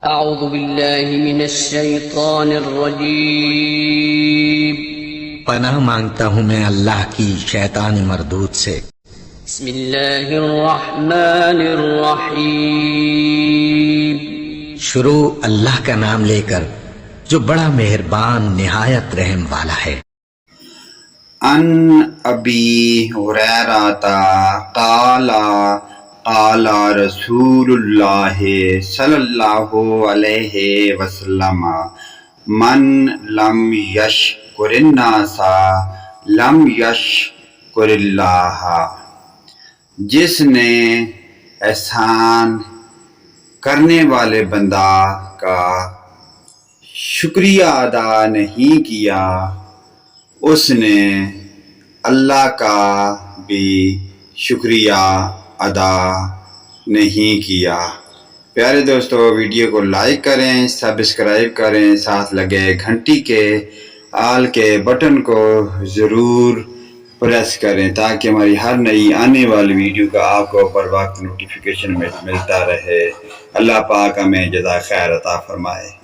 أعوذ بالله من الشيطان الرجيم. پناہ مانگتا ہوں میں اللہ کی شیطان مردود سے. بسم الله الرحمن الرحيم. شروع اللہ کا نام لے کر جو بڑا مہربان نہایت رحم والا ہے. ان ابی ہریرہ قال قال رسول اللہ صلی اللہ علیہ وسلم من لم یشکر الناس لم یشکر اللہ. جس نے احسان کرنے والے بندہ کا شکریہ ادا نہیں کیا اس نے اللہ کا بھی شکریہ ادا نہیں کیا. پیارے دوستو، ویڈیو کو لائک کریں، سبسکرائب کریں، ساتھ لگے گھنٹی کے آل کے بٹن کو ضرور پریس کریں تاکہ ہماری ہر نئی آنے والی ویڈیو کا آپ کو پر وقت نوٹیفیکیشن ملتا رہے. اللہ پاک ہمیں جزائے خیر عطا فرمائے.